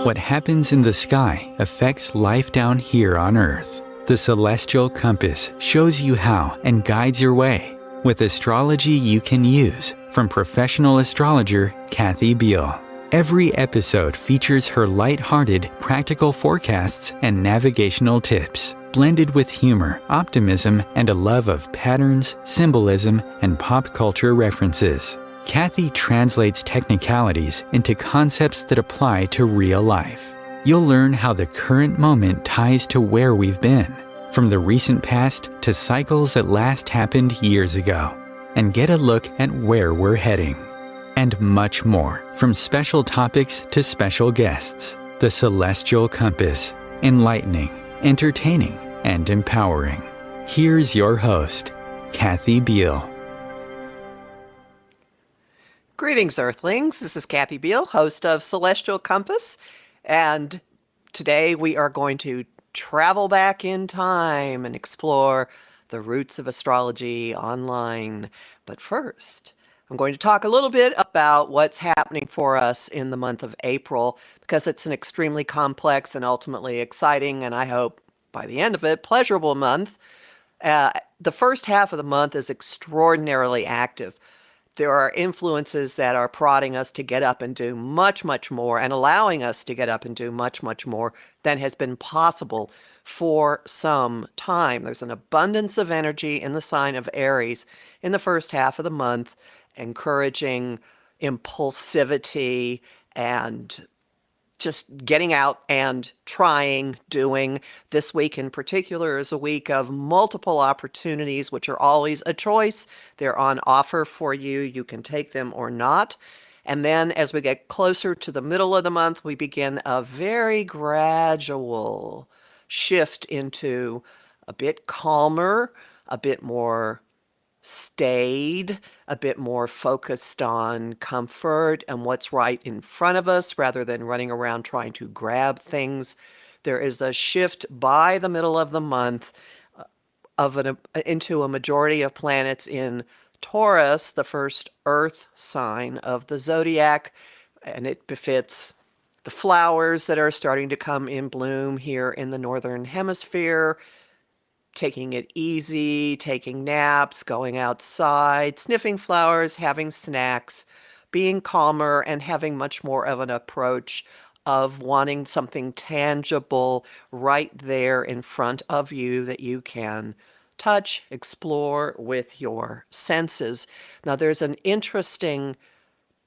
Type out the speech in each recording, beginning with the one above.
What happens in the sky affects life down here on Earth. The celestial compass shows you how and guides your way with astrology you can use from professional astrologer Kathy Beale. Every episode features her light-hearted, practical forecasts and navigational tips, blended with humor, optimism, and a love of patterns, symbolism, and pop culture references. Kathy translates technicalities into concepts that apply to real life. You'll learn how the current moment ties to where we've been, from the recent past to cycles that last happened years ago, and get a look at where we're heading. And much more, from special topics to special guests. The Celestial Compass, enlightening, entertaining, and empowering. Here's your host, Kathy Beale. Greetings, Earthlings. This is Kathy Beale, host of Celestial Compass, and today we are going to travel back in time and explore the roots of astrology online. But first, I'm going to talk a little bit about what's happening for us in the month of April, because it's an extremely complex and ultimately exciting, and I hope by the end of it, pleasurable month. The first half of the month is extraordinarily active. There are influences that are prodding us to get up and do much, much more, and allowing us to get up and do much, much more than has been possible for some time. There's an abundance of energy in the sign of Aries in the first half of the month, encouraging impulsivity and just getting out and trying, doing. This week in particular is a week of multiple opportunities, which are always a choice. They're on offer for you. You can take them or not. And then as we get closer to the middle of the month, we begin a very gradual shift into a bit calmer, a bit more staid, a bit more focused on comfort and what's right in front of us rather than running around trying to grab things. There is a shift by the middle of the month into a majority of planets in Taurus, the first Earth sign of the zodiac, and it befits the flowers that are starting to come in bloom here in the Northern Hemisphere. Taking it easy, taking naps, going outside, sniffing flowers, having snacks, being calmer, and having much more of an approach of wanting something tangible right there in front of you that you can touch, explore with your senses. Now, there's an interesting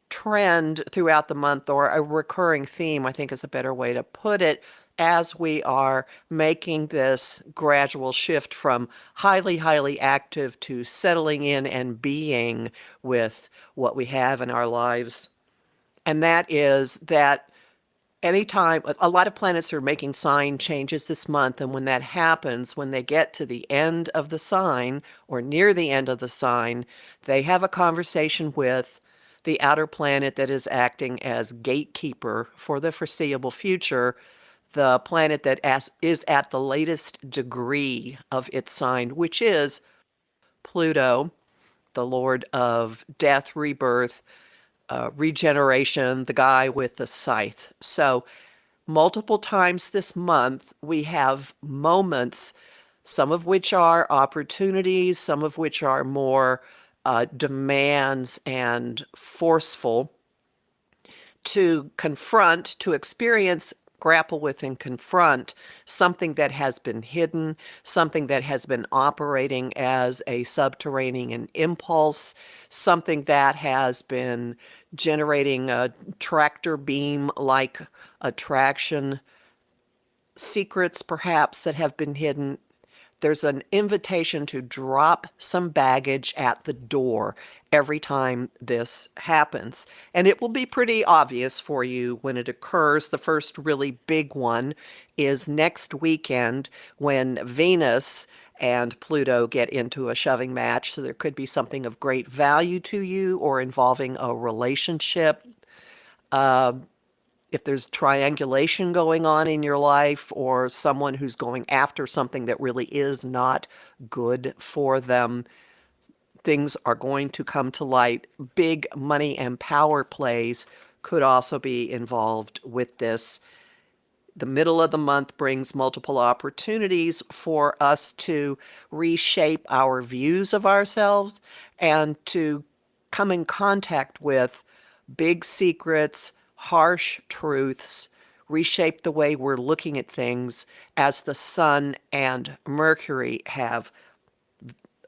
trend throughout the month, or a recurring theme, I think is a better way to put it, as we are making this gradual shift from highly, highly active to settling in and being with what we have in our lives. And that is that anytime, a lot of planets are making sign changes this month, and when that happens, when they get to the end of the sign or near the end of the sign, they have a conversation with the outer planet that is acting as gatekeeper for the foreseeable future, the planet that is at the latest degree of its sign, which is Pluto, the lord of death, rebirth, regeneration, the guy with the scythe. So multiple times this month, we have moments, some of which are opportunities, some of which are more demands and forceful, to confront, to experience, grapple with, and confront something that has been hidden, something that has been operating as a subterranean impulse, something that has been generating a tractor beam-like attraction, secrets perhaps that have been hidden. There's an invitation to drop some baggage at the door every time this happens. And it will be pretty obvious for you when it occurs. The first really big one is next weekend when Venus and Pluto get into a shoving match. So there could be something of great value to you or involving a relationship. If there's triangulation going on in your life, or someone who's going after something that really is not good for them, things are going to come to light. Big money and power plays could also be involved with this. The middle of the month brings multiple opportunities for us to reshape our views of ourselves and to come in contact with big secrets, harsh truths, reshape the way we're looking at things, as the Sun and Mercury have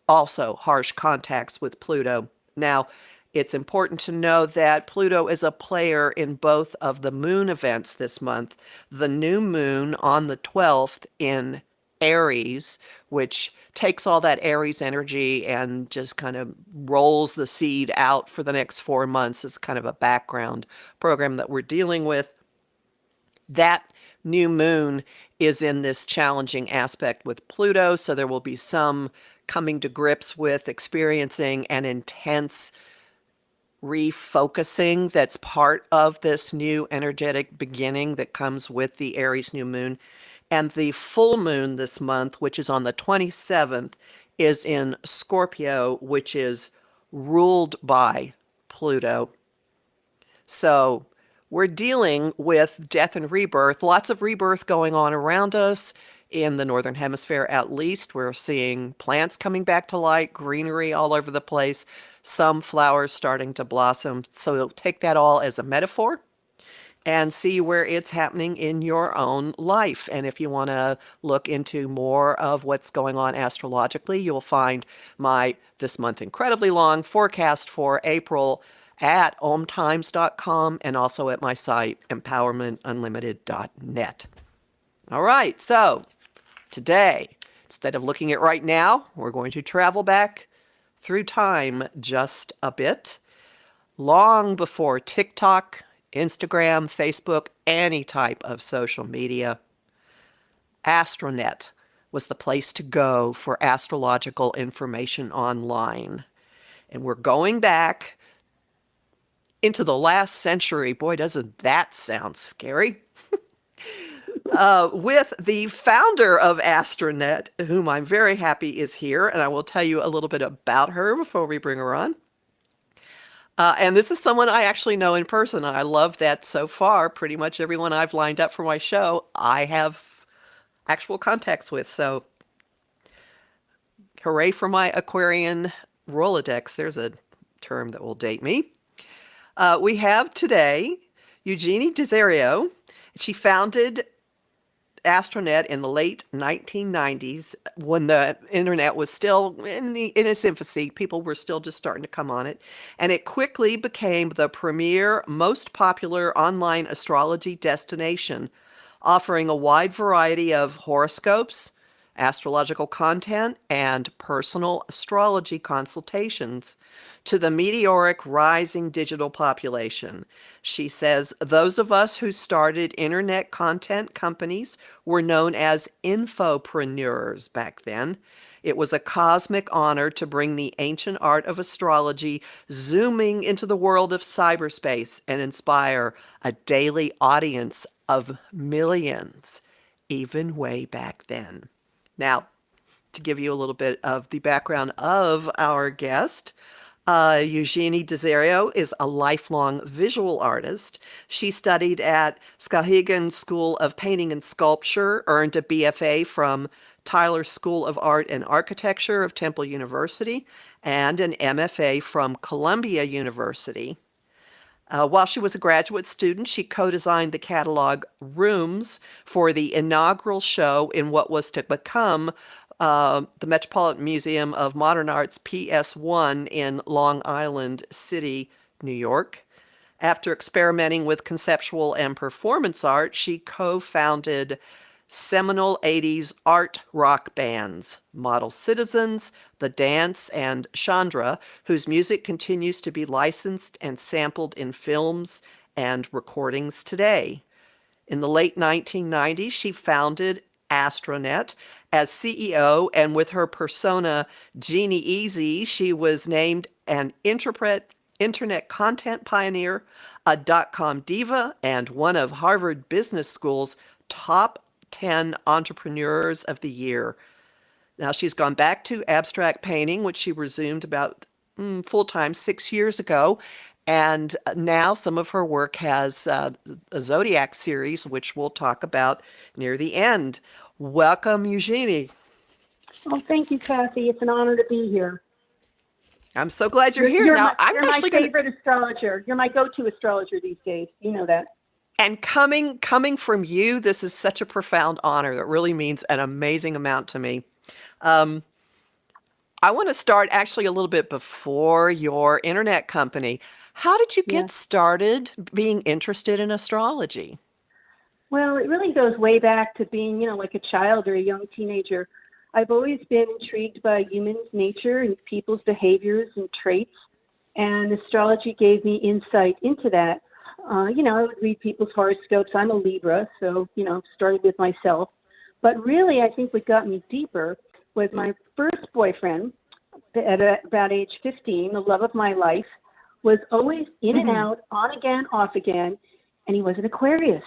also harsh contacts with Pluto. Now, it's important to know that Pluto is a player in both of the moon events this month. The new moon on the 12th in Aries, which takes all that Aries energy and just kind of rolls the seed out for the next 4 months, as kind of a background program that we're dealing with. That new moon is in this challenging aspect with Pluto, so there will be some coming to grips with experiencing an intense refocusing that's part of this new energetic beginning that comes with the Aries new moon. And the full moon this month, which is on the 27th, is in Scorpio, which is ruled by Pluto. So we're dealing with death and rebirth, lots of rebirth going on around us. In the Northern Hemisphere, at least, we're seeing plants coming back to light, greenery all over the place, some flowers starting to blossom. So take that all as a metaphor and see where it's happening in your own life. And if you want to look into more of what's going on astrologically, you'll find my this month incredibly long forecast for April at omtimes.com and also at my site empowermentunlimited.net. All right, so today, instead of looking at right now, we're going to travel back through time just a bit, long before TikTok, Instagram, Facebook, any type of social media. Astronet was the place to go for astrological information online. And we're going back into the last century. Boy, doesn't that sound scary. With the founder of Astronet, whom I'm very happy is here, and I will tell you a little bit about her before we bring her on. And this is someone I actually know in person. I love that so far, pretty much everyone I've lined up for my show, I have actual contacts with. So hooray for my Aquarian Rolodex. There's a term that will date me. We have today Eugenie Diserio. She founded Astronet in the late 1990s when the internet was still in its infancy. People were still just starting to come on it. And it quickly became the premier, most popular online astrology destination, offering a wide variety of horoscopes, astrological content, and personal astrology consultations to the meteoric rising digital population. She says those of us who started internet content companies were known as infopreneurs back then. It was a cosmic honor to bring the ancient art of astrology zooming into the world of cyberspace and inspire a daily audience of millions, even way back then. Now, to give you a little bit of the background of our guest, Eugenie Diserio is a lifelong visual artist. She studied at Skowhegan School of Painting and Sculpture, earned a BFA from Tyler School of Art and Architecture of Temple University, and an MFA from Columbia University. While she was a graduate student, she co-designed the catalog Rooms for the inaugural show in what was to become the Metropolitan Museum of Modern Art's PS1 in Long Island City, New York. After experimenting with conceptual and performance art, she co-founded seminal 80s art rock bands, Model Citizens, The Dance, and Chandra, whose music continues to be licensed and sampled in films and recordings today. In the late 1990s, she founded Astronet as CEO, and with her persona Jeannie Easy, she was named an internet content pioneer, a dot-com diva, and one of Harvard Business School's top 10 entrepreneurs of the year. Now, she's gone back to abstract painting, which she resumed about full-time 6 years ago, And now some of her work has a Zodiac series, which we'll talk about near the end. Welcome, Eugenie. Oh, thank you, Kathy. It's an honor to be here. I'm so glad you're You're, here. you're Now, my, I'm you're my actually going to, favorite astrologer. You're my go-to astrologer these days. You know that. and coming from you, this is such a profound honor that really means an amazing amount to me. Um, I want to start actually a little bit before your internet company. How did you Yeah. get started being interested in astrology? Well, it really goes way back to being, like a child or a young teenager. I've always been intrigued by human nature and people's behaviors and traits, and astrology gave me insight into that. I would read people's horoscopes. I'm a Libra, so, started with myself. But really, I think what got me deeper was my first boyfriend at about age 15, the love of my life, was always in and out, on again, off again, and he was an Aquarius,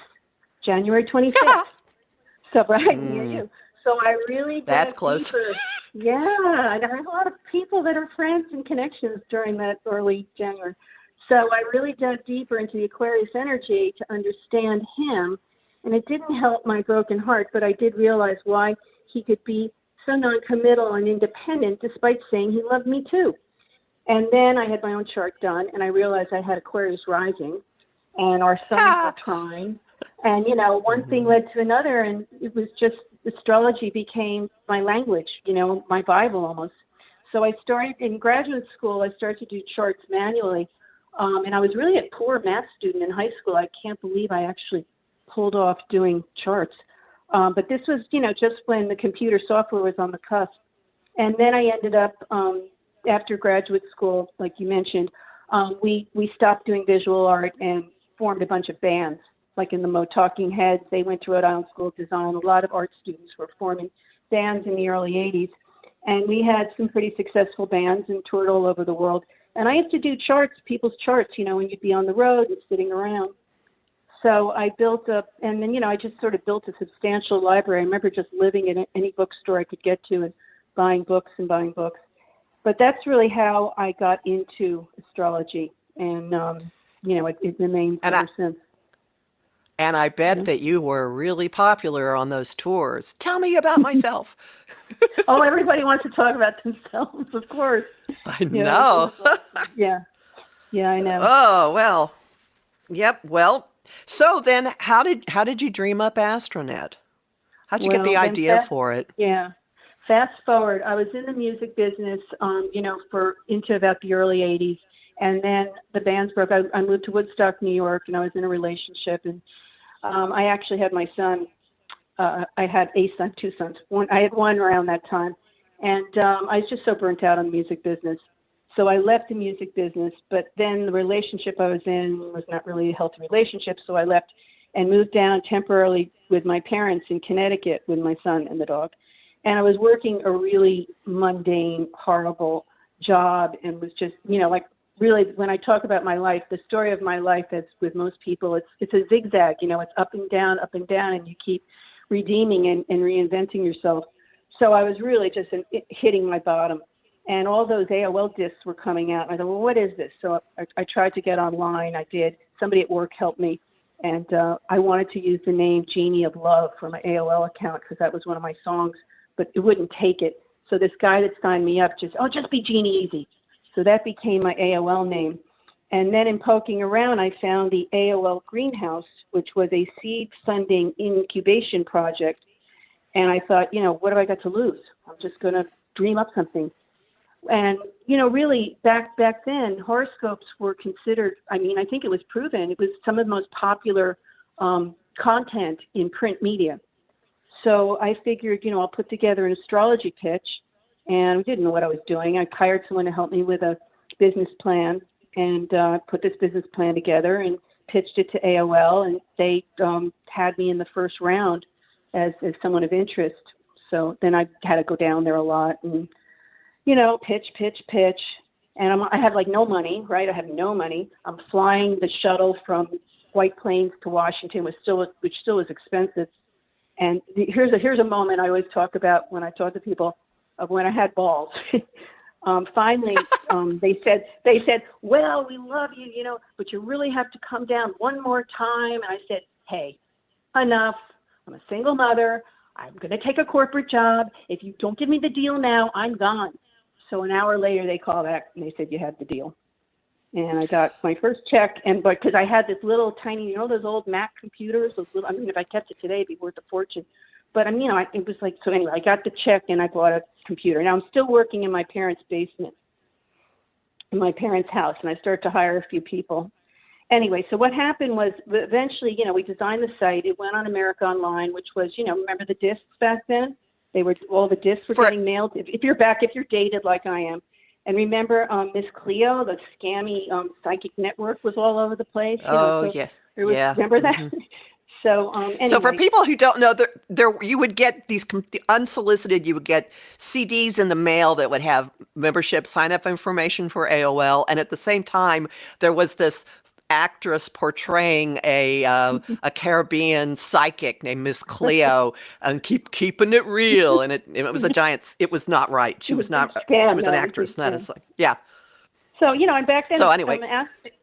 January 25th. So right near you. So I really got That's close. deeper. Yeah, and I have a lot of people that are friends and connections during that early January. So I really dug deeper into the Aquarius energy to understand him, and it didn't help my broken heart, but I did realize why he could be so non-committal and independent despite saying he loved me too. And then I had my own chart done, and I realized I had Aquarius rising, and our suns were trine. And, one thing led to another, and it was just astrology became my language, my Bible almost. So I started in graduate school, I started to do charts manually. And I was really a poor math student in high school. I can't believe I actually pulled off doing charts. But this was, just when the computer software was on the cusp. And then I ended up, after graduate school, like you mentioned, we stopped doing visual art and formed a bunch of bands. Like in the Talking Heads, they went to Rhode Island School of Design. A lot of art students were forming bands in the early 80s. And we had some pretty successful bands and toured all over the world. And I used to do charts, people's charts, when you'd be on the road and sitting around. So I built up, and then, I just sort of built a substantial library. I remember just living in any bookstore I could get to and buying books. But that's really how I got into astrology. And, it remains ever since. And I bet that you were really popular on those tours. Tell me about myself. Oh, everybody wants to talk about themselves, of course. I know. Yeah, I know. Oh, well. Yep. Well, so then how did you dream up Astronet? How'd you get the idea for it? Yeah. Fast forward, I was in the music business, into about the early 80s. And then the bands broke. I moved to Woodstock, New York, and I was in a relationship. And I actually had my son. I had two sons. I had one around that time. And I was just so burnt out on the music business. So I left the music business. But then the relationship I was in was not really a healthy relationship. So I left and moved down temporarily with my parents in Connecticut with my son and the dog. And I was working a really mundane, horrible job and was just, really, when I talk about my life, the story of my life, as with most people, it's a zigzag, it's up and down, and you keep redeeming and reinventing yourself. So I was really just hitting my bottom. And all those AOL discs were coming out. And I thought, well, what is this? So I tried to get online. I did. Somebody at work helped me. And I wanted to use the name Genie of Love for my AOL account because that was one of my songs, but it wouldn't take it. So this guy that signed me up just be Genie Easy. So that became my AOL name. And then in poking around, I found the AOL Greenhouse, which was a seed funding incubation project. And I thought, what have I got to lose? I'm just going to dream up something. And, really back then, horoscopes were considered, I think it was proven, it was some of the most popular content in print media. So I figured, I'll put together an astrology pitch. And I didn't know what I was doing. I hired someone to help me with a business plan and put this business plan together and pitched it to AOL. And they had me in the first round as someone of interest. So then I had to go down there a lot and, pitch. And I have no money, right? I have no money. I'm flying the shuttle from White Plains to Washington, which still is expensive. And here's a moment I always talk about when I talk to people of when I had balls. Finally, they said, well, we love you, but you really have to come down one more time. And I said, hey, enough. I'm a single mother. I'm going to take a corporate job. If you don't give me the deal now, I'm gone. So an hour later, they called back and they said, you had the deal. And I got my first check, but because I had this little tiny, those old Mac computers, if I kept it today, it'd be worth a fortune. But it was like, so anyway, I got the check and I bought a computer. Now I'm still working in my parents' basement, in my parents' house, and I started to hire a few people. Anyway, so what happened was eventually, we designed the site. It went on America Online, which was, remember the discs back then? All the discs were getting mailed. If you're dated like I am. And remember Miss Cleo, the scammy psychic network was all over the place. Yes. Remember that? Mm-hmm. So anyway. So for people who don't know, there you would get these unsolicited. You would get CDs in the mail that would have membership sign-up information for AOL, and at the same time, there was this actress portraying a Caribbean psychic named Miss Cleo, and keeping it real. And it was a giant. It was not right. She was not. Scam. She was an actress, not a psychic. Yeah. So, and back then, so anyway,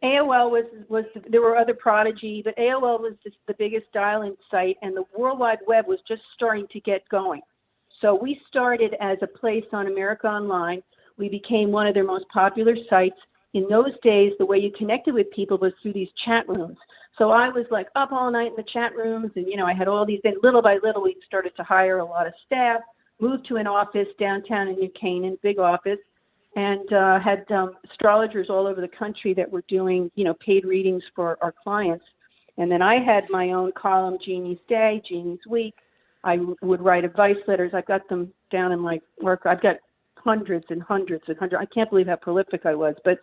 AOL was there were other Prodigy, but AOL was just the biggest dial-in site, and the World Wide Web was just starting to get going. So we started as a place on America Online. We became one of their most popular sites. In those days, the way you connected with people was through these chat rooms. So I was like up all night in the chat rooms, and I had all these. And little by little, we started to hire a lot of staff, moved to an office downtown in New Canaan, big office. And had astrologers all over the country that were doing, paid readings for our clients. And then I had my own column, Genie's Day, Genie's Week. I would write advice letters. I've got them down in my work. I've got hundreds and hundreds and hundreds. I can't believe how prolific I was. But,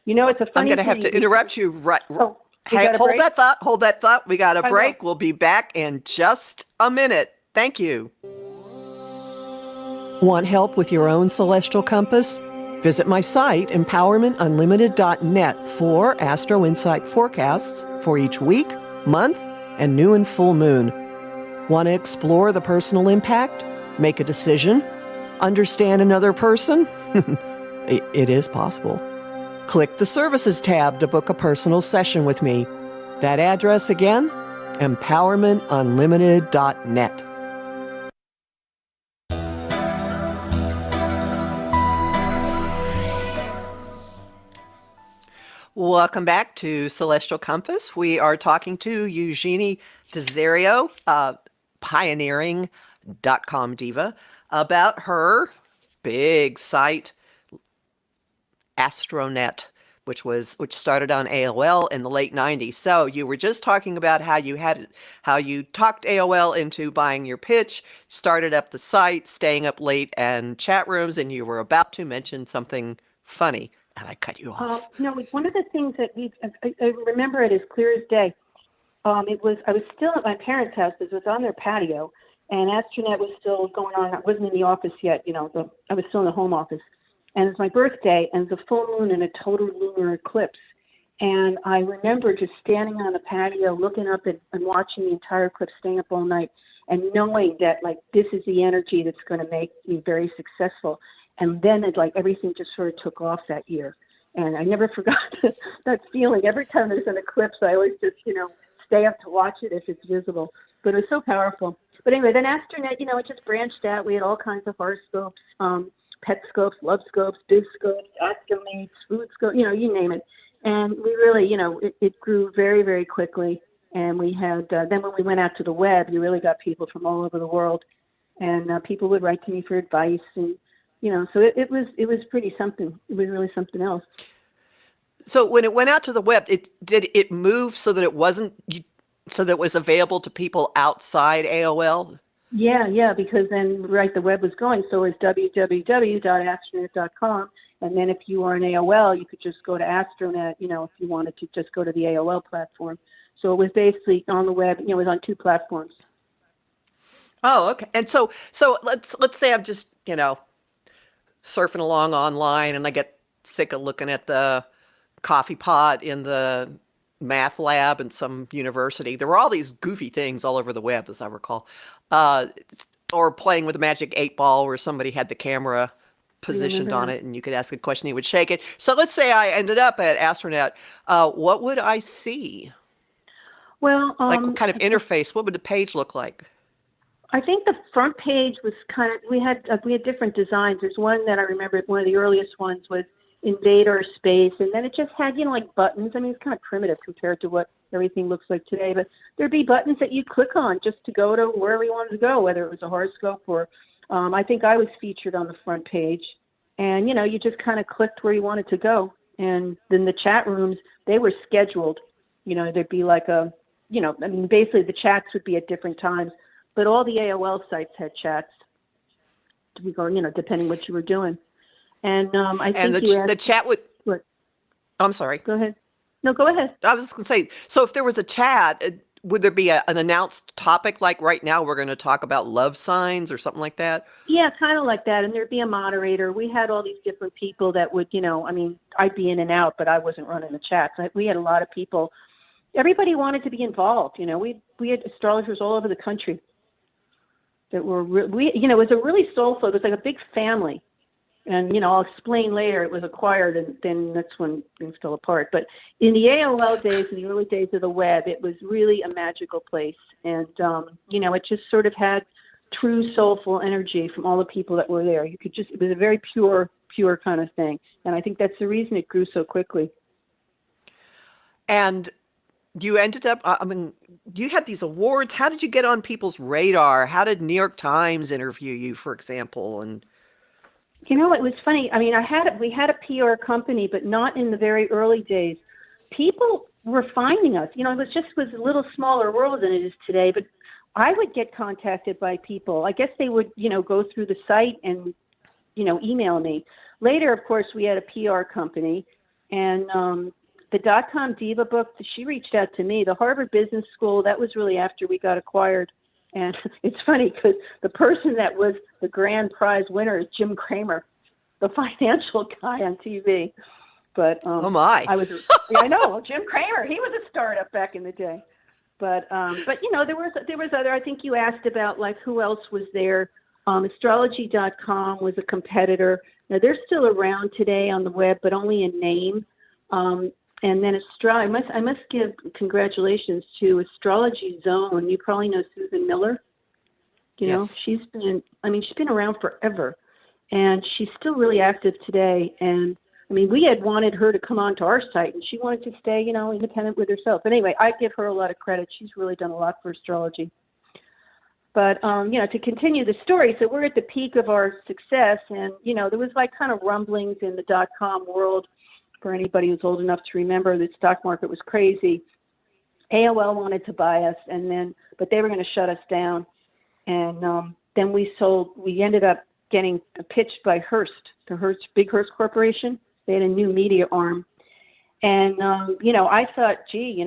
it's a funny I'm going to have to interrupt you. Right. Hey, hold that thought. We got a break. We'll be back in just a minute. Thank you. Want help with your own celestial compass? Visit my site, empowermentunlimited.net, for Astro Insight forecasts for each week, month, and new and full moon. Want to explore the personal impact? Make a decision? Understand another person? It is possible. Click the Services tab to book a personal session with me. That address again, empowermentunlimited.net. Welcome back to Celestial Compass. We are talking to Eugenie Diserio, pioneering.com diva, about her big site, Astronet, which started on AOL in the late 90s. So you were just talking about how you talked AOL into buying your pitch, started up the site, staying up late and chat rooms, and you were about to mention something funny. And I cut you off. No, one of the things that I remember it as clear as day. I was still at my parents' house. It was on their patio, and Astronet was still going on. I wasn't in the office yet. I was still in the home office. And it's my birthday, and it's a full moon and a total lunar eclipse. And I remember just standing on the patio, looking up and watching the entire eclipse, staying up all night, and knowing that this is the energy that's going to make me very successful. And then everything just sort of took off that year. And I never forgot that feeling. Every time there's an eclipse, I always just, stay up to watch it if it's visible. But it was so powerful. But anyway, then Astronet, it just branched out. We had all kinds of horoscopes, pet scopes, love scopes, biz scopes, astromates, food scopes, you name it. And we really, it grew very, very quickly. And we had, then when we went out to the web, you really got people from all over the world. And people would write to me for advice, and so it was pretty something. It was really something else. So when it went out to the web, did it move so that it wasn't, so that it was available to people outside AOL? Yeah, because then the web was going. So it was www.astronet.com, and then if you were an AOL, you could just go to Astronet. If you wanted to just go to the AOL platform. So it was basically on the web. It was on two platforms. Oh, okay. And so let's say I'm just surfing along online, and I get sick of looking at the coffee pot in the math lab in some university. There were all these goofy things all over the web, as I recall, or playing with a magic 8 ball where somebody had the camera positioned on that. it, and you could ask a question, he would shake it. So let's say I ended up at Astronet. What would I see? Well, Like, what kind of interface? What would the page look like? I think the front page was kind of, we had different designs. There's one that I remember, one of the earliest ones was invade our space, and then it just had, like buttons. I mean, it's kind of primitive compared to what everything looks like today, but there'd be buttons that you click on just to go to wherever you wanted to go, whether it was a horoscope or I think I was featured on the front page, and you just kind of clicked where you wanted to go. And then the chat rooms, they were scheduled. There'd be like I mean, basically the chats would be at different times, but all the AOL sites had chats to be going, depending what you were doing. And I And think you asked, the chat would. what? I'm sorry. Go ahead. No, go ahead. I was just going to say, so if there was a chat, would there be an announced topic like right now we're going to talk about love signs or something like that? Yeah, kind of like that. And there'd be a moderator. We had all these different people that would, I mean, I'd be in and out, but I wasn't running the chats. We had a lot of people. Everybody wanted to be involved. We had astrologers all over the country that were, it was a really soulful, it was like a big family. And, I'll explain later, it was acquired, and then that's when things fell apart. But in the AOL days, in the early days of the web, it was really a magical place. And, it just sort of had true soulful energy from all the people that were there. It was a very pure kind of thing. And I think that's the reason it grew so quickly. And you ended up, you had these awards. How did you get on people's radar? How did New York Times interview you, for example? And it was funny. I mean, we had a PR company, but not in the very early days. People were finding us. It was a little smaller world than it is today, but I would get contacted by people. I guess they would, go through the site and, email me. Later, of course, we had a PR company, and the .com Diva book, she reached out to me. The Harvard Business School, that was really after we got acquired. And it's funny because the person that was the grand prize winner is Jim Cramer, the financial guy on TV. But oh my, I know Jim Cramer. He was a startup back in the day. But there was other. I think you asked about like who else was there. Astrology.com was a competitor. Now they're still around today on the web, but only in name. And then I must give congratulations to Astrology Zone. You probably know Susan Miller. Yes. She's been around forever, and she's still really active today. And I mean, we had wanted her to come onto our site, and she wanted to stay, independent with herself. But anyway, I give her a lot of credit. She's really done a lot for astrology. But, to continue the story, so we're at the peak of our success, and, there was like kind of rumblings in the .com world. For anybody who's old enough to remember, the stock market was crazy. AOL wanted to buy us, but they were going to shut us down. And then we ended up getting pitched by Hearst, big Hearst Corporation. They had a new media arm. And, I thought, gee,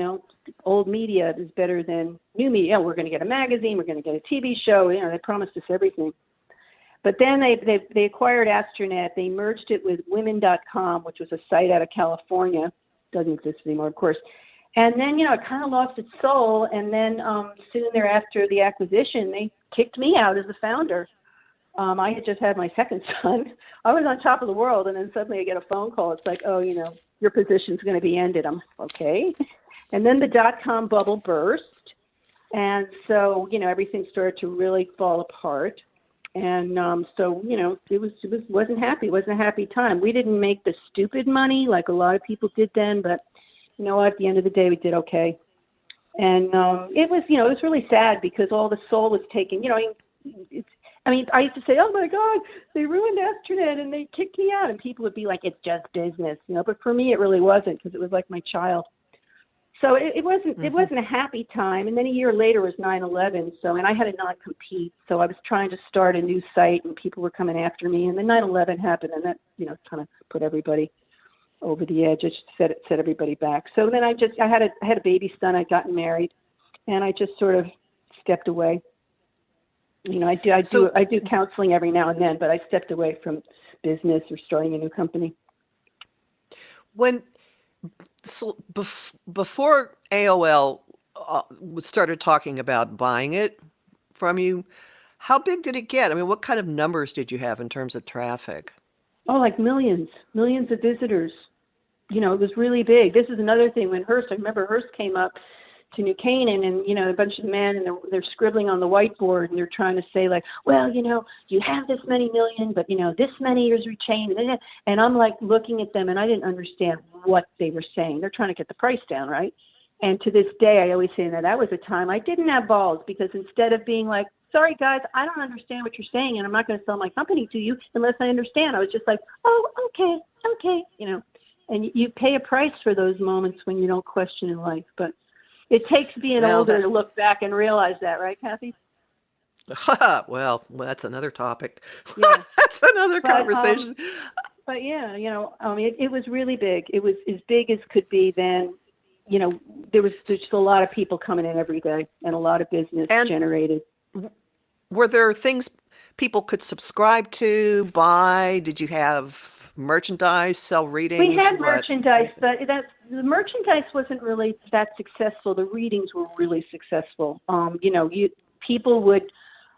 old media is better than new media. We're going to get a magazine. We're going to get a TV show. They promised us everything. But then they acquired Astronet. They merged it with women.com, which was a site out of California. Doesn't exist anymore, of course. And then, it kind of lost its soul. And then soon thereafter the acquisition, they kicked me out as the founder. I had just had my second son. I was on top of the world, and then suddenly I get a phone call. It's like, oh, your position's going to be ended. I'm okay. And then the .com bubble burst. And so, everything started to really fall apart. And so, it wasn't happy. It wasn't a happy time. We didn't make the stupid money like a lot of people did then, but at the end of the day, we did okay. And it was really sad because all the soul was taken. I used to say, oh my God, they ruined Astronet and they kicked me out. And people would be like, it's just business, But for me, it really wasn't because it was like my child. So it wasn't a happy time. And then a year later was 9/11. And I had a non-compete. So I was trying to start a new site and people were coming after me. And then 9/11 happened and that, kind of put everybody over the edge. It just set everybody back. So then I had a baby son. I'd gotten married and I just sort of stepped away. I do counseling every now and then, but I stepped away from business or starting a new company. Before AOL started talking about buying it from you, how big did it get? I mean, what kind of numbers did you have in terms of traffic? Oh, like millions of visitors. It was really big. This is another thing when I remember Hearst came up to New Canaan, and a bunch of men, and they're scribbling on the whiteboard, and they're trying to say like, well, you have this many million, but this many is retained, and I'm like looking at them, and I didn't understand what they were saying. They're trying to get the price down, right? And to this day, I always say that was a time I didn't have balls, because instead of being like, sorry guys, I don't understand what you're saying, and I'm not going to sell my company to you unless I understand, I was just like, oh, okay, and you pay a price for those moments when you don't question in life, but it takes being older to look back and realize that, right, Kathy? Well, that's another topic. Yeah. That's another conversation. But yeah, it was really big. It was as big as could be then. There's just a lot of people coming in every day and a lot of business generated. Were there things people could subscribe to, buy? Did you have merchandise, sell readings? We had merchandise, but the merchandise wasn't really that successful. The readings were really successful. People would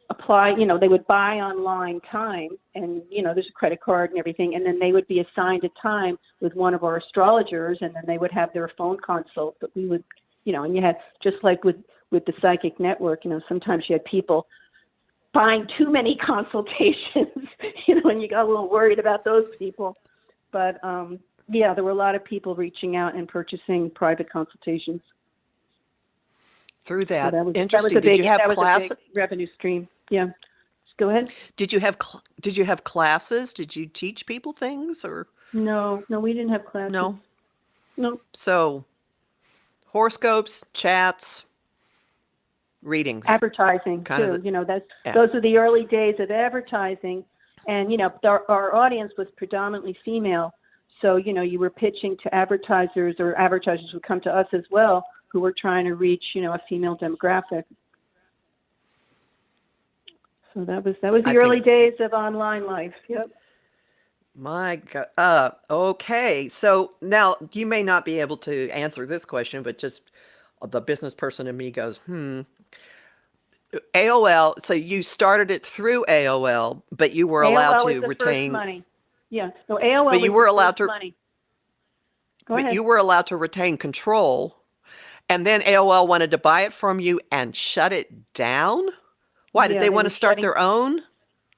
apply, they would buy online time, and there's a credit card and everything, and then they would be assigned a time with one of our astrologers, and then they would have their phone consult. But we would, and you had, just like with the psychic network, sometimes you had people buying too many consultations, and you got a little worried about those people. But there were a lot of people reaching out and purchasing private consultations. Through that, so interesting. Did you have classes? A big revenue stream. Yeah. Go ahead. Did you have classes? Did you teach people things, or? No, we didn't have classes. No. So, horoscopes, chats, readings, advertising too. Those were the early days of advertising, and our audience was predominantly female. So you were pitching to advertisers, or advertisers would come to us as well, who were trying to reach a female demographic. So that was the early days of online life. Yep. My God. Okay. So now you may not be able to answer this question, but just the business person in me goes, AOL. So you started it through AOL, but you were allowed to retain money. Yeah. So AOL. But you were allowed to. Money. Go ahead. But you were allowed to retain control, and then AOL wanted to buy it from you and shut it down. Why did they want to start their own?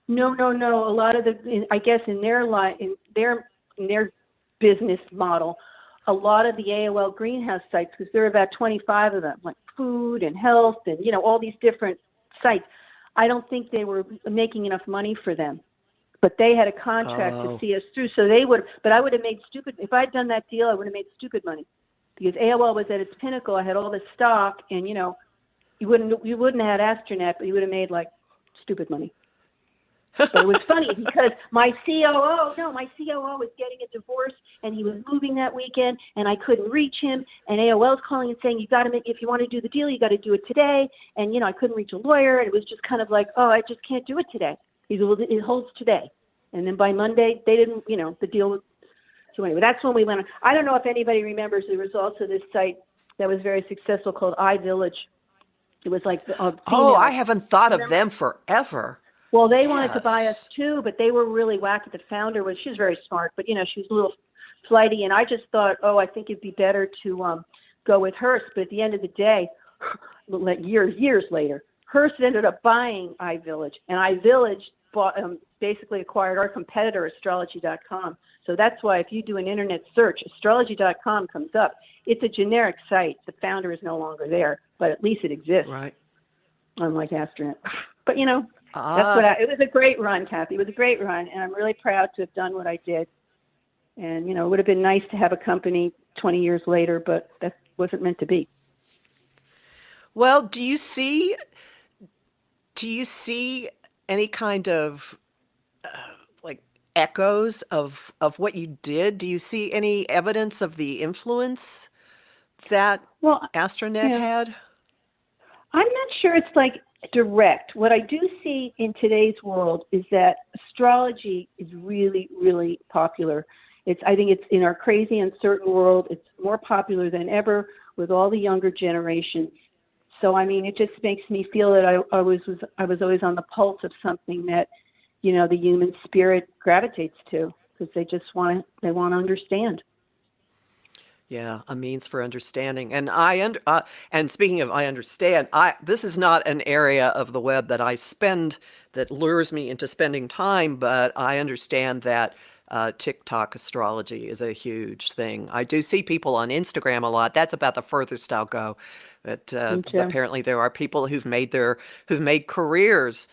No. A lot of I guess in their business model, a lot of the AOL greenhouse sites, because there are about 25 of them, like food and health and all these different sites. I don't think they were making enough money for them, but they had a contract to see us through. So they would, but I would have made if I'd done that deal, I would have made stupid money, because AOL was at its pinnacle. I had all this stock, and you wouldn't have had Astronet, but you would have made like stupid money. But it was funny because my COO was getting a divorce, and he was moving that weekend, and I couldn't reach him. And AOL's calling and saying, if you want to do the deal, you got to do it today. And I couldn't reach a lawyer, and it was just kind of like, I just can't do it today. He said, well, it holds today. And then by Monday, they didn't, the deal was. So anyway, that's when we went on. I don't know if anybody remembers, there was also this site that was very successful called iVillage. It was like I haven't thought of them forever. Well, they wanted to buy us too, but they were really wacky. The founder she was very smart, but she was a little flighty, and I just thought, I think it'd be better to go with Hearst. But at the end of the day, like years later, Hearst ended up buying iVillage, and iVillage basically acquired our competitor, Astrology.com. So that's why if you do an internet search, Astrology.com comes up. It's a generic site. The founder is no longer there, but at least it exists. Right. Unlike Astronet. But that's it was a great run, Kathy. It was a great run, and I'm really proud to have done what I did. And it would have been nice to have a company 20 years later, but that wasn't meant to be. Well, do you see any kind of like echoes of what you did? Do you see any evidence of the influence that Astronet had? I'm not sure it's like direct. What I do see in today's world is that astrology is really, really popular. I think it's in our crazy, uncertain world, it's more popular than ever with all the younger generations. So, it just makes me feel that I was always on the pulse of something that, the human spirit gravitates to. because they want to understand. Yeah, a means for understanding. And and speaking of I understand, this is not an area of the web that lures me into spending time, but I understand that TikTok astrology is a huge thing. I do see people on Instagram a lot. That's about the furthest I'll go. But Me too. apparently there are people who've made careers.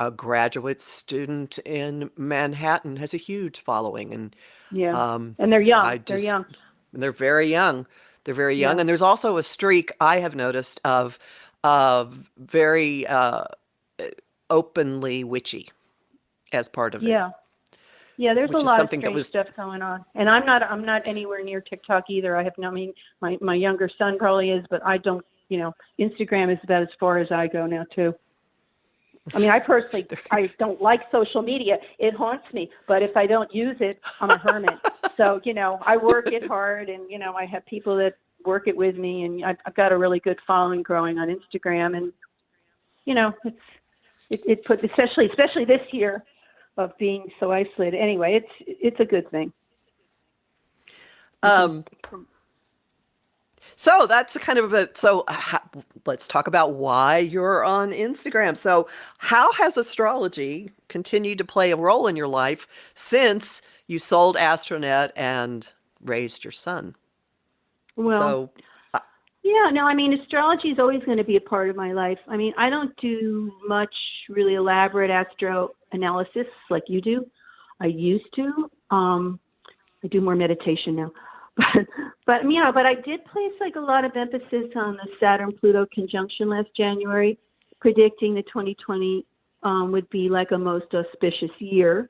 A graduate student in Manhattan has a huge following, and Yeah, um, and they're young. I They're just young. they're very young. They're very young, Yeah, and there's also a streak I have noticed of very openly witchy as part of it, yeah, yeah. There's a which is lot of something that strange was stuff going on, and I'm not anywhere near TikTok either. I have no. I mean, my younger son probably is, but I don't. Instagram is about as far as I go now too. I mean, I don't like social media. It haunts me. But if I don't use it, I'm a hermit. So, I work it hard, and, I have people that work it with me, and I've got a really good following growing on Instagram. And, it put, especially this year of being so isolated. Anyway, it's a good thing. um, so that's kind of let's talk about why you're on Instagram. So how has astrology continued to play a role in your life since you sold Astronet and raised your son? Well, So yeah, no, I mean, astrology is always going to be a part of my life. I mean, I don't do much really elaborate astro analysis like you do. I used to. I do more meditation now. But I did place like a lot of emphasis on the Saturn-Pluto conjunction last January, predicting that 2020 would be like a most auspicious year.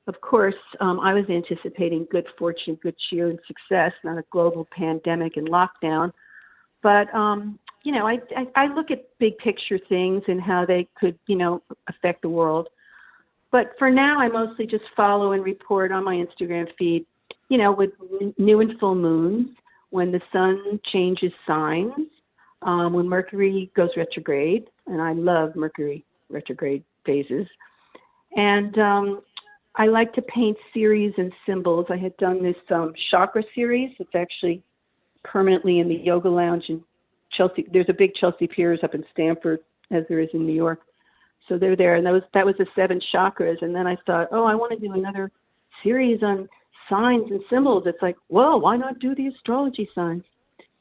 Of course, I was anticipating good fortune, good cheer, and success, not a global pandemic and lockdown. But, I look at big picture things and how they could, affect the world. But for now, I mostly just follow and report on my Instagram feed, with new and full moons, when the sun changes signs, when Mercury goes retrograde, and I love Mercury retrograde phases. And I like to paint series and symbols. I had done this chakra series. It's actually permanently in the yoga lounge in Chelsea. There's a big Chelsea Piers up in Stamford, as there is in New York. So they're there, and that was the 7 chakras. And then I thought, I want to do another series on signs and symbols. It's like, well, why not do the astrology signs?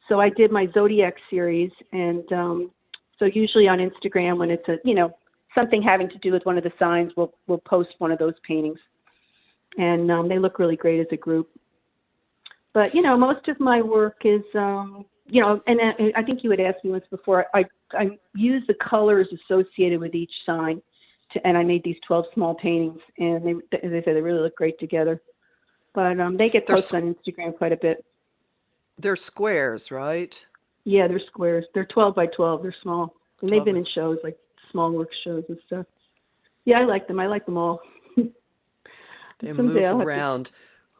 So I did my Zodiac series, and so usually on Instagram, when it's something having to do with one of the signs, we'll post one of those paintings, and they look really great as a group. But most of my work is and I think you had asked me once before. I use the colors associated with each sign, and I made these 12 small paintings, and they, as I said, they really look great together. But they get posted on Instagram quite a bit. they're squares, right? Yeah, they're squares. They're 12 by 12. They're small. And they've been in 12. shows, like small work shows and stuff. Yeah, I like them. I like them all. They Someday move I'll have around.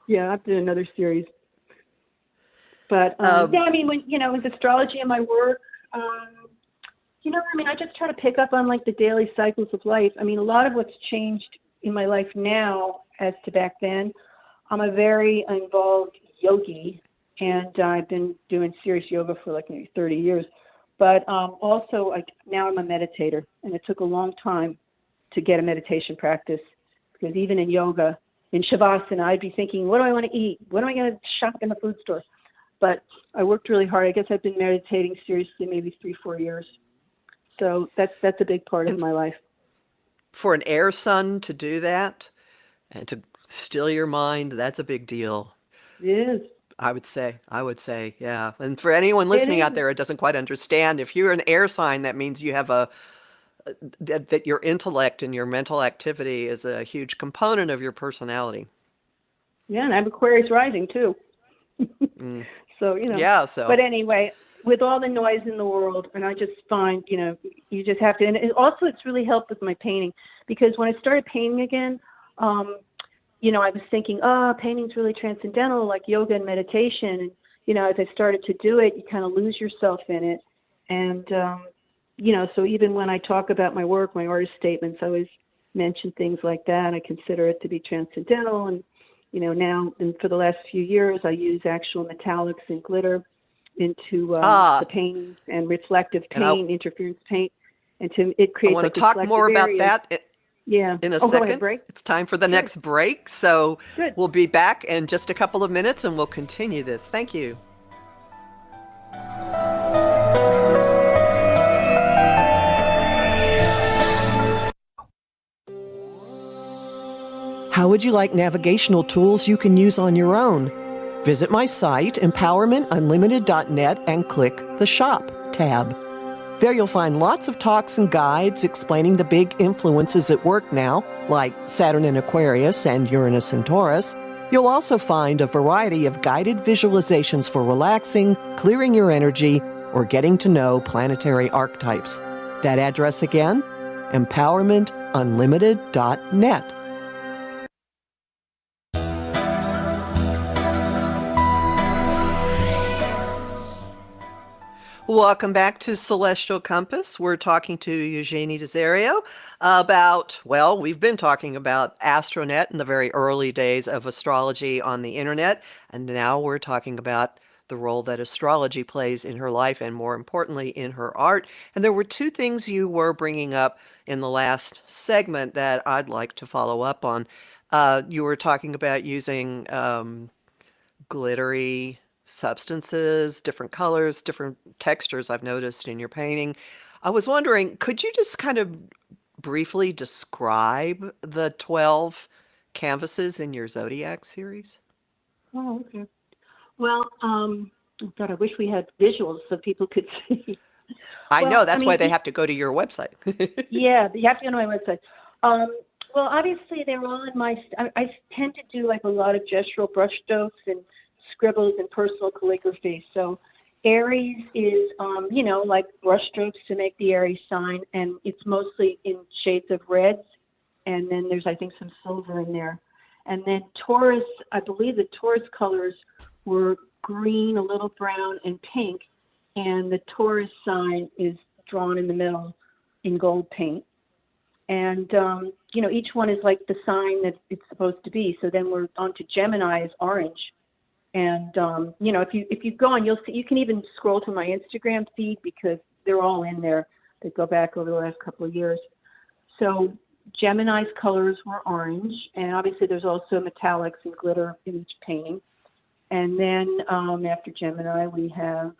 I'll have to do another series. But, yeah, I mean, with astrology and my work, I just try to pick up on, like, the daily cycles of life. I mean, a lot of what's changed in my life now as to back then, I'm a very involved yogi, and I've been doing serious yoga for like maybe 30 years. But also, like, now I'm a meditator, and it took a long time to get a meditation practice, because even in yoga, in Shavasana, I'd be thinking, what do I want to eat? What am I going to shop in the food store? But I worked really hard. I guess I've been meditating seriously maybe 3-4 years. So that's a big part of my life. For an air sun to do that and to still your mind, that's a big deal. It is. I would say, yeah. And for anyone It listening out is. there who doesn't quite understand, if you're an air sign, that means you have that your intellect and your mental activity is a huge component of your personality. Yeah, and I have Aquarius rising too. Mm. So, Yeah, so but anyway, with all the noise in the world, and I just find, you just have to, and also it's really helped with my painting, because when I started painting again, I was thinking, painting's really transcendental, like yoga and meditation. And, as I started to do it, you kind of lose yourself in it. And, so even when I talk about my work, my artist statements, I always mention things like that. I consider it to be transcendental. And, now and for the last few years, I use actual metallics and glitter into the Ah, paintings and reflective and I paint, interference paint, and it I creates want to like talk more reflective about areas. that Yeah. in a Oh, go ahead, second. break. It's time for the Sure. next break, so Good. we'll be back in just a couple of minutes and we'll continue this. Thank you. How would you like navigational tools you can use on your own? Visit my site, empowermentunlimited.net, and click the Shop tab. There you'll find lots of talks and guides explaining the big influences at work now, like Saturn in Aquarius and Uranus in Taurus. You'll also find a variety of guided visualizations for relaxing, clearing your energy, or getting to know planetary archetypes. That address again? empowermentunlimited.net. Welcome back to Celestial Compass. We're talking to Eugenie Diserio about, well, we've been talking about Astronet in the very early days of astrology on the internet, and now we're talking about the role that astrology plays in her life and, more importantly, in her art. And there were two things you were bringing up in the last segment that I'd like to follow up on. You were talking about using glittery substances, different colors, different textures I've noticed in your painting. I was wondering, could you just kind of briefly describe the 12 canvases in your Zodiac series? Oh, okay. Well, God, I wish we had visuals so people could see. I know, Well, I that's why mean, they have to go to your website. yeah, you have to go to my website. Well, obviously, they're all in my. I tend to do like a lot of gestural brushstrokes and scribbles and personal calligraphy. So, Aries is, like brushstrokes to make the Aries sign, and it's mostly in shades of reds, and then there's, I think, some silver in there. And then Taurus, I believe the Taurus colors were green, a little brown, and pink, and the Taurus sign is drawn in the middle in gold paint. And, each one is like the sign that it's supposed to be. So then we're on to Gemini is orange. And, if you go on, you'll see, you can even scroll to my Instagram feed because they're all in there. They go back over the last couple of years. So Gemini's colors were orange. And obviously there's also metallics and glitter in each painting. And then after Gemini, we have,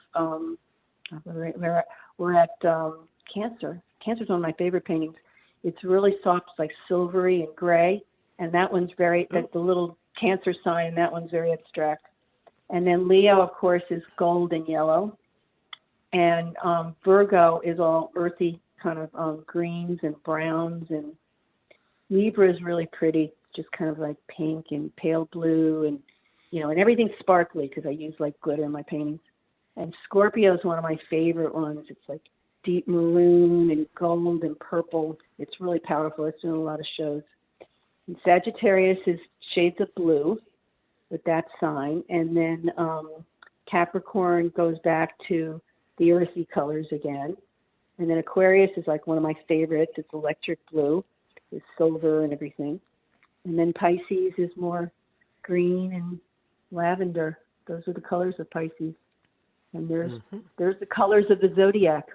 we're at Cancer. Cancer's one of my favorite paintings. It's really soft, it's like silvery and gray. And that one's the little Cancer sign, that one's very abstract. And then Leo, of course, is gold and yellow. And Virgo is all earthy, kind of greens and browns. And Libra is really pretty, just kind of like pink and pale blue. And, and everything's sparkly because I use like glitter in my paintings. And Scorpio is one of my favorite ones. It's like deep maroon and gold and purple. It's really powerful. It's doing a lot of shows. And Sagittarius is shades of blue with that sign. And then Capricorn goes back to the earthy colors again. And then Aquarius is like one of my favorites. It's electric blue with silver and everything. And then Pisces is more green and lavender. Those are the colors of Pisces. And there's the colors of the Zodiac.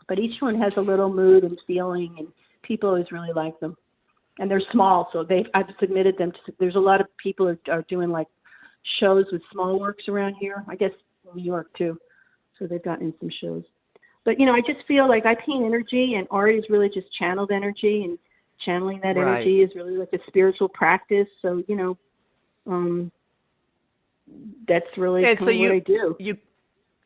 But each one has a little mood and feeling, and people always really like them. And they're small, so I've submitted them to. There's a lot of people who are doing like shows with small works around here. I guess New York too, so they've gotten in some shows. But I just feel like I paint energy, and art is really just channeled energy, and channeling that Right. energy is really like a spiritual practice. So that's really And kind so of what I do.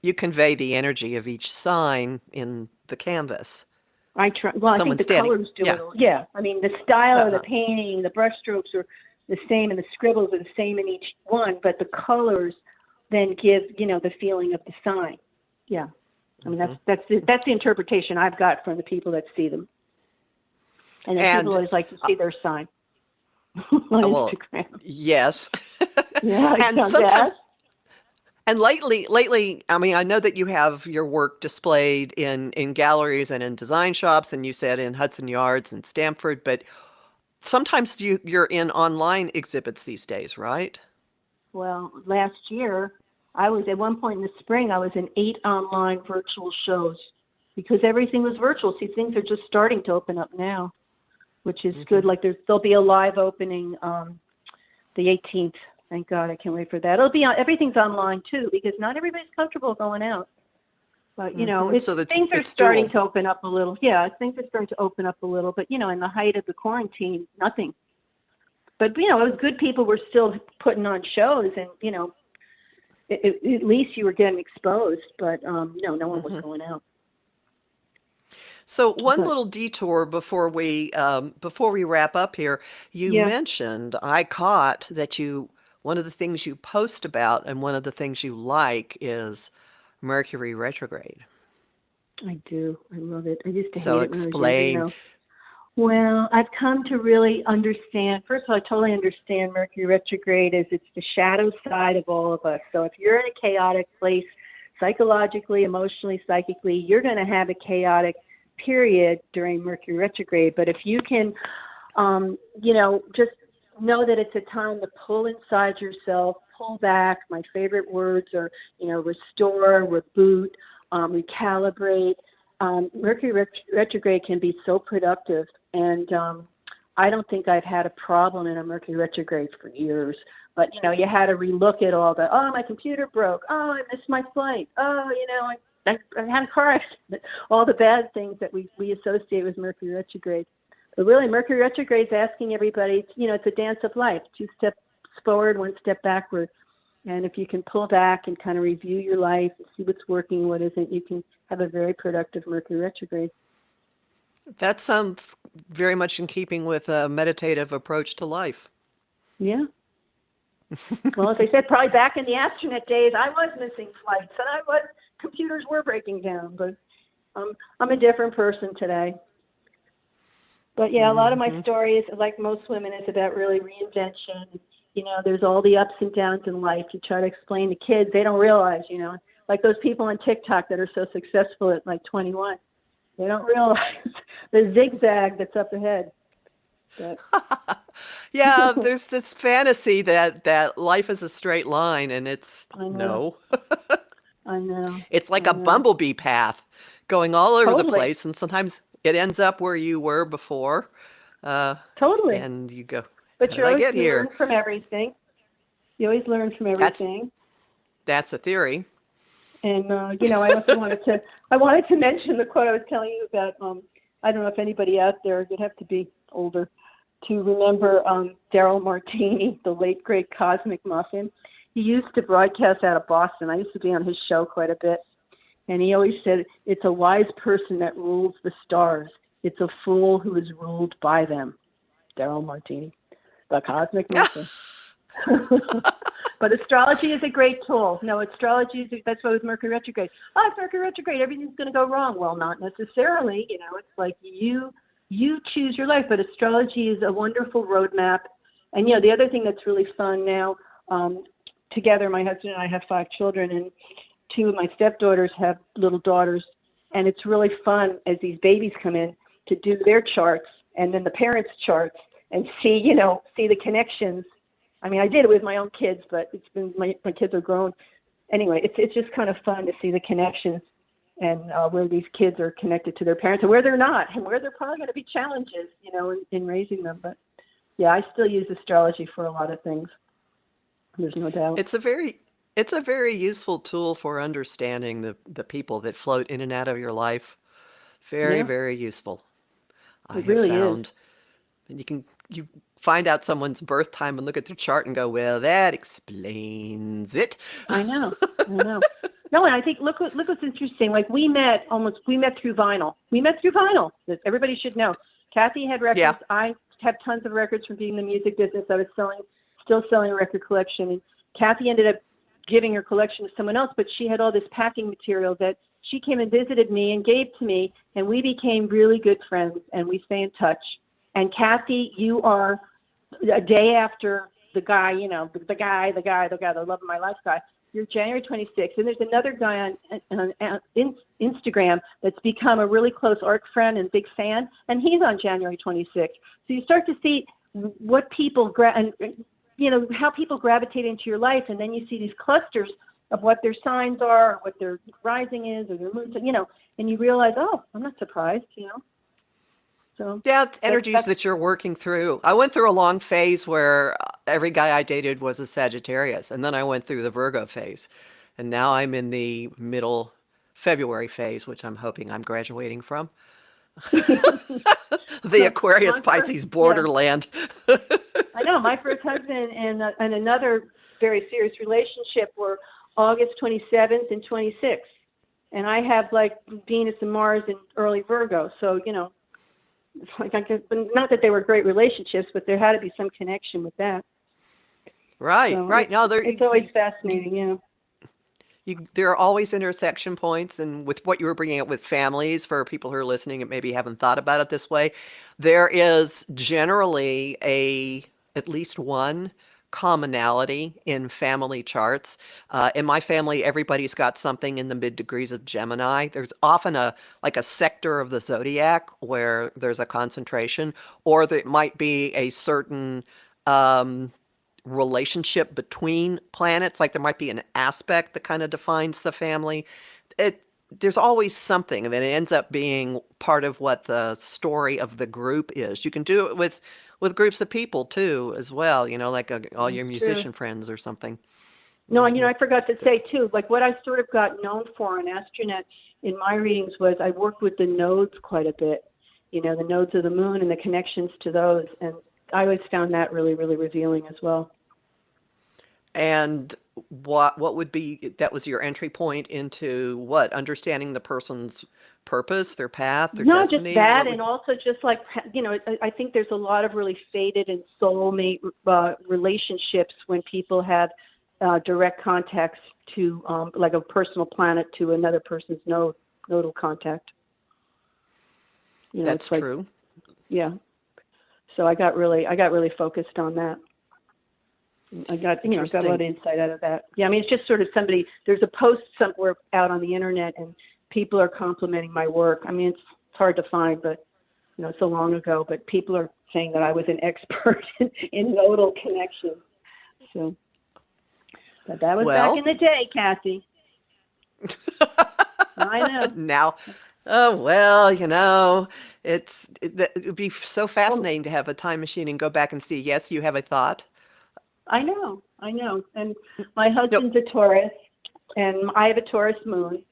you convey the energy of each sign in the canvas. I try. Well, I think Someone the standing. colors do Yeah. it. Yeah, I mean the style of the Uh-huh. painting, the brushstrokes are the same, and the scribbles are the same in each one, but the colors then give the feeling of the sign. Yeah, I mean that's the interpretation I've got from the people that see them, and then And people always like to see their sign on well, Instagram. yes. Yeah, I And found sometimes that. and lately, I mean, I know that you have your work displayed in galleries and in design shops, and you said in Hudson Yards and Stamford, but sometimes you're in online exhibits these days, right? Well, last year, I was at one point in the spring, I was in 8 online virtual shows because everything was virtual. See, things are just starting to open up now, which is good. Like there'll be a live opening the 18th. Thank God, I can't wait for that. It'll be on, everything's online too because not everybody's comfortable going out. But So things are it's starting dual. to open up a little. Yeah, things are starting to open up a little. But in the height of the quarantine, nothing. But it was good. People were still putting on shows, and at least you were getting exposed. But no one was going out. So one But little detour before we wrap up here, you yeah, mentioned I caught that one of the things you post about and one of the things you like is Mercury retrograde. I do. I love it. I used to So hate it when I was younger. explain. Well, I've come to really understand. First of all, I totally understand Mercury retrograde as it's the shadow side of all of us. So if you're in a chaotic place, psychologically, emotionally, psychically, you're going to have a chaotic period during Mercury retrograde. But if you can, just know that it's a time to pull inside yourself, pull back. My favorite words are, restore, reboot, recalibrate. Mercury retrograde can be so productive, and I don't think I've had a problem in a Mercury retrograde for years. But you had to relook at all the my computer broke, I missed my flight, I had a car accident, all the bad things that we associate with Mercury retrograde. But really, Mercury retrograde is asking everybody, it's a dance of life, 2 steps forward, 1 step backward. And if you can pull back and kind of review your life and see what's working, what isn't, you can have a very productive Mercury retrograde. That sounds very much in keeping with a meditative approach to life. Yeah. Well, as I said, probably back in the Astronet days, I was missing flights and computers were breaking down, but I'm a different person today. But yeah, a lot of my stories, like most women, is about really reinvention. There's all the ups and downs in life. You try to explain to kids, they don't realize, like those people on TikTok that are so successful at like 21. They don't realize the zigzag that's up ahead. But Yeah, there's this fantasy that life is a straight line, and it's I know, no. I know, It's like I a know. bumblebee path going all over the Totally, place, and sometimes it ends up where you were before, uh, totally. and you go, But how did you I always get learn here? from everything. You always learn from That's everything. that's a theory. And I also wanted to mention the quote I was telling you about. I don't know if anybody out there, you'd have to be older to remember Daryl Martini, the late great Cosmic Muffin. He used to broadcast out of Boston. I used to be on his show quite a bit, and he always said, "It's a wise person that rules the stars. It's a fool who is ruled by them." Daryl Martini, the Cosmic Muffin. But astrology is a great tool. No, astrology that's why with Mercury retrograde. Oh, it's Mercury retrograde. Everything's going to go wrong. Well, not necessarily. It's like you choose your life. But astrology is a wonderful roadmap. And the other thing that's really fun now, together, my husband and I have 5 children, and 2 of my stepdaughters have little daughters. And it's really fun as these babies come in to do their charts and then the parents' charts and see the connections. I mean, I did it with my own kids, but it's been my kids are grown. Anyway, it's just kind of fun to see the connections and where these kids are connected to their parents and where they're not, and where there are probably going to be challenges, in raising them. But yeah, I still use astrology for a lot of things. There's no doubt. It's a very useful tool for understanding the people that float in and out of your life. Very, Yeah, very useful. I it have really is. found, and you find out someone's birth time and look at their chart and go, well, that explains it. I know. No, and I think look what's interesting. Like we met through vinyl. Everybody should know. Kathy had Yeah. records. I have tons of records from being in the music business. I was still selling a record collection. And Kathy ended up giving her collection to someone else, but she had all this packing material that she came and visited me and gave to me, and we became really good friends, and we stay in touch. And Kathy, you are a day after the guy, the guy, the love of my life guy, You're January 26th. And there's another guy on Instagram that's become a really close art friend and big fan, and he's on January 26th. So you start to see what people, how people gravitate into your life, and then you see these clusters of what their signs are, or what their rising is, or their moon, and you realize, oh, I'm not surprised, So Yeah, it's energies that you're working through. I went through a long phase where every guy I dated was a Sagittarius, and then I went through the Virgo phase, and now I'm in the middle February phase, which I'm hoping I'm graduating from. The Aquarius Pisces borderland. I know my first husband and another very serious relationship were August 27th and 26th, and I have like Venus and Mars in early Virgo, so it's like not that they were great relationships, but there had to be some connection with that. Right, So right. No, it's always fascinating, there are always intersection points, and with what you were bringing up with families, for people who are listening and maybe haven't thought about it this way, there is generally at least one commonality in family charts. In my family, everybody's got something in the mid degrees of Gemini. There's often a sector of the zodiac where there's a concentration, or there might be a certain relationship between planets, like there might be an aspect that kind of defines the family. There's always something, and then it ends up being part of what the story of the group is. You can do it with groups of people too, as well, like all your musician friends or something. No, and I forgot to say too, like what I sort of got known for in Astronet in my readings was I worked with the nodes quite a bit, the nodes of the moon and the connections to those, and I always found that really, really revealing as well. And what would be, that was your entry point into what? Understanding the person's purpose, their path, their destiny? Not just that, and also just like, I think there's a lot of really fated and soulmate relationships when people have direct contacts to, like a personal planet to another person's nodal contact. That's true. Yeah. So I got really focused on that. I got a lot of insight out of that. Yeah, I mean, it's just sort of there's a post somewhere out on the internet and people are complimenting my work. I mean, it's hard to find, but, so long ago, but people are saying that I was an expert in nodal connections. So, but that was back in the day, Kathy. I know. Now, oh, well, it would be so fascinating to have a time machine and go back and see, yes, you have a thought. I know. And my husband's a Taurus, and I have a Taurus moon,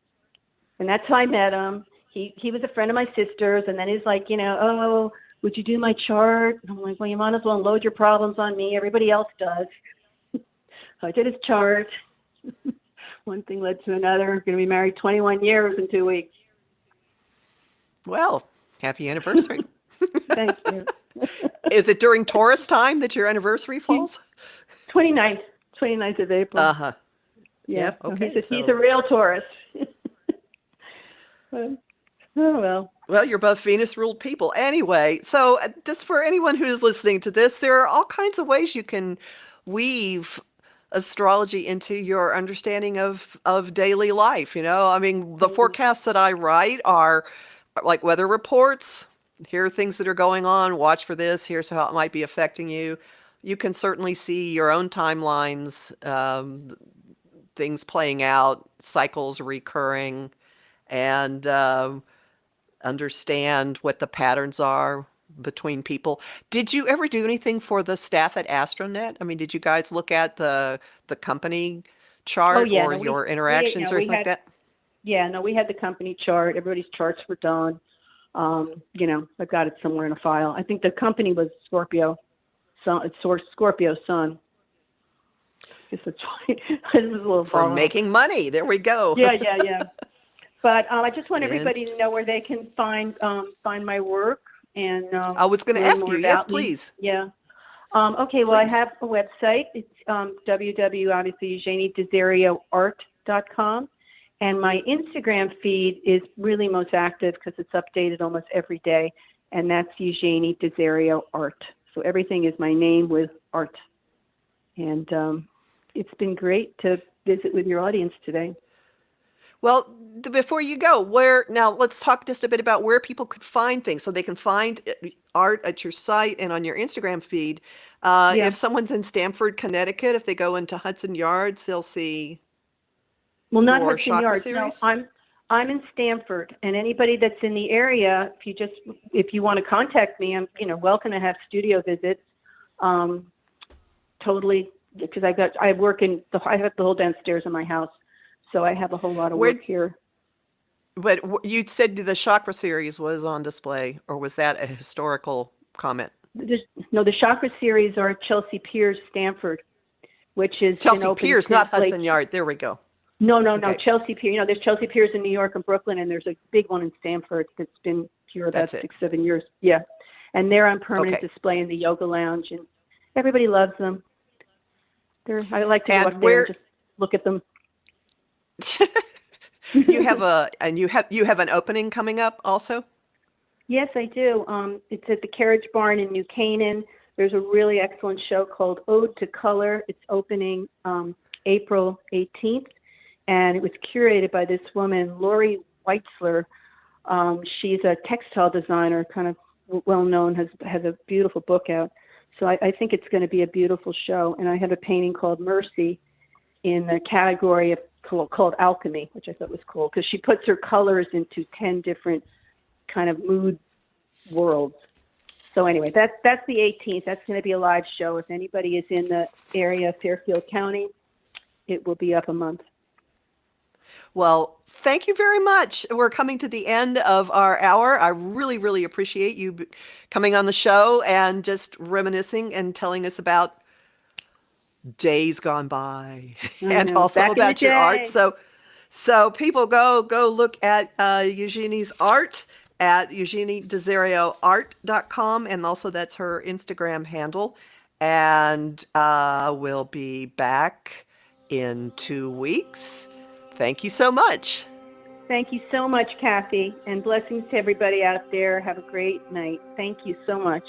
and that's how I met him. He was a friend of my sister's, and then he's like, oh, would you do my chart? And I'm like, well, you might as well unload your problems on me. Everybody else does. So I did his chart. One thing led to another. I'm going to be married 21 years in 2 weeks. Well, happy anniversary. Thank you. Is it during Taurus time that your anniversry falls? 29th of April. Uh-huh. Yeah. Okay. He's a real Taurus. Oh, well. Well, you're both Venus-ruled people. Anyway, so just for anyone who is listening to this, there are all kinds of ways you can weave astrology into your understanding of daily life. I mean, the forecasts that I write are like weather reports. Here are things that are going on. Watch for this. Here's how it might be affecting you. You can certainly see your own timelines, things playing out, cycles recurring, and understand what the patterns are between people. Did you ever do anything for the staff at Astronet? I mean, did you guys look at the company chart your interactions or anything like that? Yeah, no, we had the company chart. Everybody's charts were done. I've got it somewhere in a file. I think the company was Scorpio. So it's Scorpio Sun. I guess that's why it was a little for making money. There we go. Yeah. But I just want everybody to know where they can find my work. And I was going to ask you. Yes, please. Yeah. Okay. Well, I have a website. It's www.Eugenie.com. And my Instagram feed is really most active because it's updated almost every day. And that's Eugenie Diserio Art. So everything is my name with art. And it's been great to visit with your audience today. Well, before you go, now let's talk just a bit about where people could find things so they can find art at your site and on your Instagram feed. Yeah. If someone's in Stamford, Connecticut, if they go into Hudson Yards, they'll see Well, not your Hudson chakra Yards. series. No, I'm in Stamford, and anybody that's in the area, if you want to contact me, I'm welcome to have studio visits. Totally, because I have the whole downstairs in my house, so I have a whole lot of work here. But you said the chakra series was on display, or was that a historical comment? No, the chakra series are at Chelsea Piers, Stamford, which is Chelsea Piers, not Hudson Yard. There we go. No, Okay. Chelsea Piers. There's Chelsea Piers in New York and Brooklyn, and there's a big one in Stamford that's been here about 6-7 years. Yeah, and they're on permanent display in the yoga lounge, and everybody loves them. I like to go up there and just look at them. You have an opening coming up also? Yes, I do. It's at the Carriage Barn in New Canaan. There's a really excellent show called Ode to Color. It's opening April 18th, and it was curated by this woman, Lori Weitzler. She's a textile designer, kind of well-known, has a beautiful book out. So I think it's going to be a beautiful show. And I have a painting called Mercy in the category called Alchemy, which I thought was cool, because she puts her colors into 10 different kind of mood worlds. So anyway, that's the 18th. That's going to be a live show. If anybody is in the area of Fairfield County, it will be up a month. Well, thank you very much. We're coming to the end of our hour. I really, really appreciate you coming on the show and just reminiscing and telling us about days gone by and also about your art. So people go look at Eugenie's art at eugeniediserioart.com, and also that's her Instagram handle. And we'll be back in 2 weeks. Thank you so much. Thank you so much, Kathy, and blessings to everybody out there. Have a great night. Thank you so much.